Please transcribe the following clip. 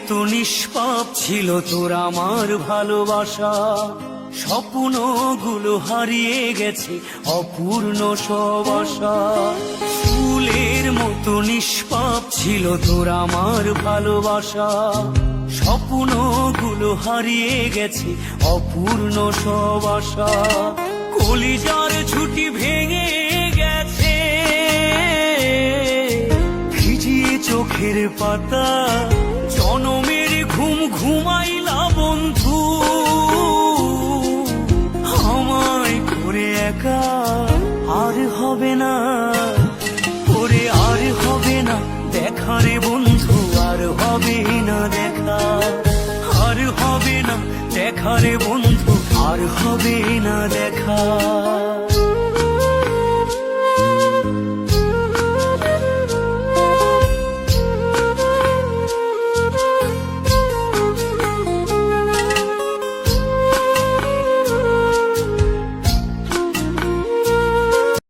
মতো নিষ্পাপ ছিল তোর আমার ভালোবাসা, স্বপ্নগুলো হারিয়ে গেছে অপূর্ণ সব আশা। ফুলের মতো নিষ্পাপ ছিল তোর আমার ভালোবাসা, স্বপ্নগুলো হারিয়ে গেছে অপূর্ণ সব আশা। কলিজার ছুটি ভেঙে গেছে, ভিজিয়ে চোখের পাতা, জনমের ঘুম ঘুমাইলা বন্ধু, আমায় করে একা আর হবে না, ওরে আর হবে না দেখা রে বন্ধু, আর হবে না দেখা, আর হবে না দেখা রে বন্ধু, আর হবে না দেখা।